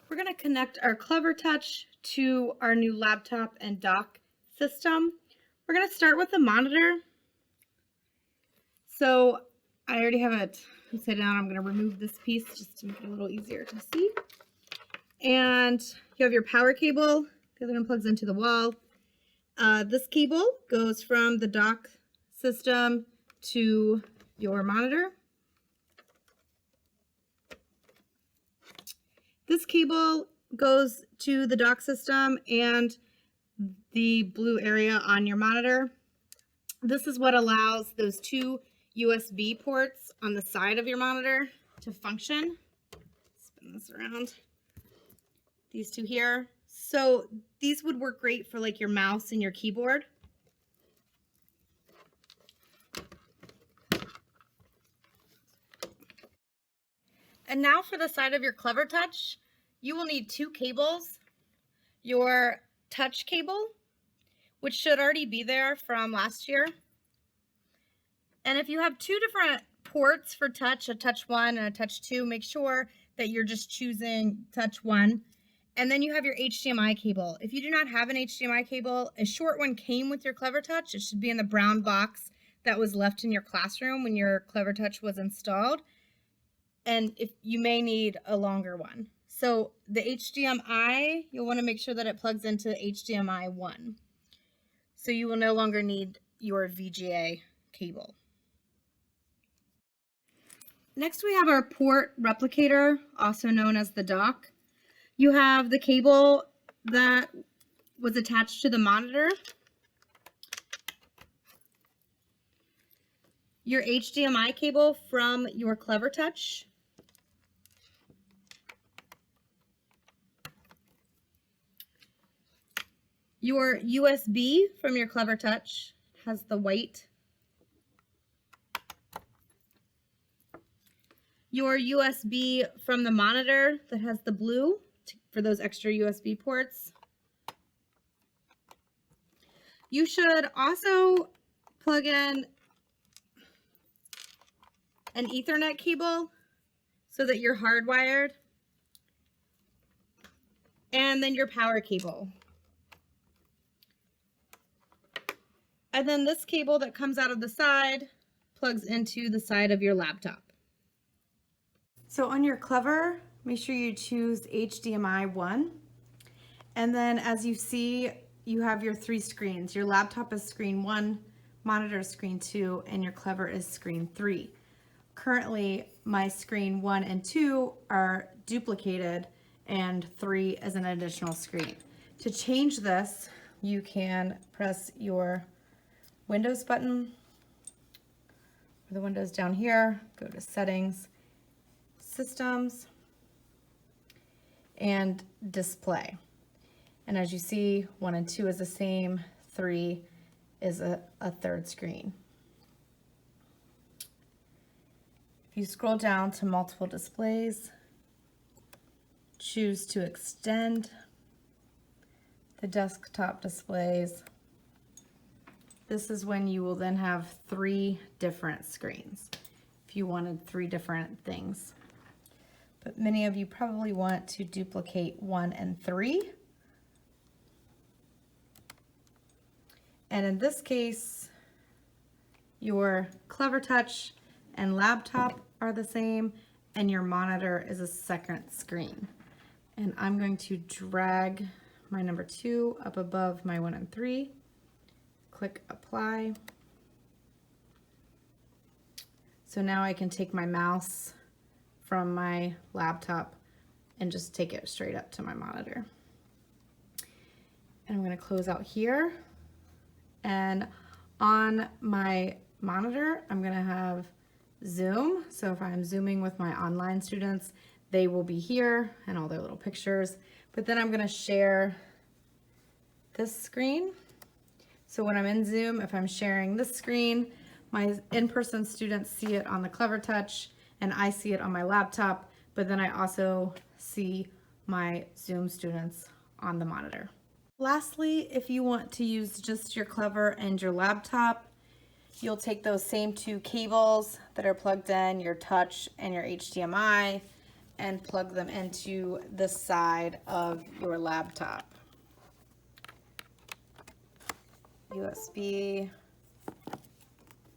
We're going to connect our Clever Touch to our new laptop and dock system. We're going to start with the monitor. So I already have it upside down. I'm going to remove this piece just to make it a little easier to see. And you have your power cable. The other one plugs into the wall. This cable goes from the dock system to your monitor. This cable goes to the dock system and the blue area on your monitor. This is what allows those two USB ports on the side of your monitor to function. Spin this around. These two here. So these would work great for like your mouse and your keyboard. And now for the side of your Clever Touch, you will need two cables. Your touch cable, which should already be there from last year. And if you have two different ports for touch, a touch 1 and a touch 2, make sure that you're just choosing touch 1. And then you have your HDMI cable. If you do not have an HDMI cable, a short one came with your Clever Touch. It should be in the brown box that was left in your classroom when your Clever Touch was installed. And if you may need a longer one. So the HDMI, you'll want to make sure that it plugs into HDMI 1. So you will no longer need your VGA cable. Next we have our port replicator, also known as the dock. You have the cable that was attached to the monitor, your HDMI cable from your Clever Touch, your USB from your Clever Touch has the white, your USB from the monitor that has the blue for those extra USB ports. You should also plug in an Ethernet cable so that you're hardwired, and then your power cable. And then this cable that comes out of the side plugs into the side of your laptop. So on your Clever, make sure you choose HDMI 1. And then as you see, you have your 3 screens. Your laptop is screen 1, monitor is screen 2, and your Clever is screen 3. Currently, my screen 1 and 2 are duplicated and 3 is an additional screen. To change this, you can press your Windows button, or the windows down here, go to Settings, Systems, and Display. And as you see, 1 and 2 is the same, 3 is a third screen. If you scroll down to multiple displays, choose to extend the desktop displays. This is when you will then have 3 different screens if you wanted 3 different things. But many of you probably want to duplicate 1 and 3. And in this case, your Clever Touch and laptop are the same, and your monitor is a second screen. And I'm going to drag my number 2 up above my 1 and 3. Click Apply. So now I can take my mouse from my laptop and just take it straight up to my monitor. And I'm going to close out here. And on my monitor, I'm going to have Zoom. So if I'm Zooming with my online students, they will be here and all their little pictures. But then I'm going to share this screen. So when I'm in Zoom, if I'm sharing this screen, my in-person students see it on the Clever Touch and I see it on my laptop, but then I also see my Zoom students on the monitor. Lastly, if you want to use just your Clever and your laptop, you'll take those same 2 cables that are plugged in, your touch and your HDMI, and plug them into the side of your laptop. USB,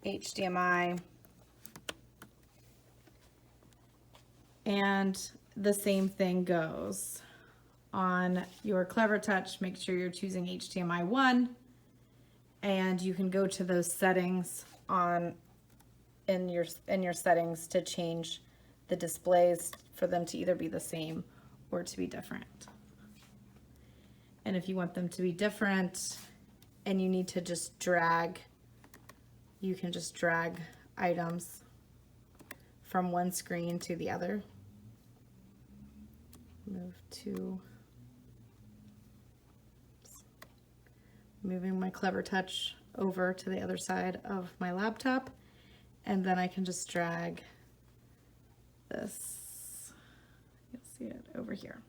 HDMI, and the same thing goes on your Clever Touch. Make sure you're choosing HDMI 1, and you can go to those settings in your settings to change the displays for them to either be the same or to be different. And if you want them to be different and you need to just drag, you can just drag items from one screen to the other. Moving my Clever Touch over to the other side of my laptop, and then I can just drag this, you'll see it over here.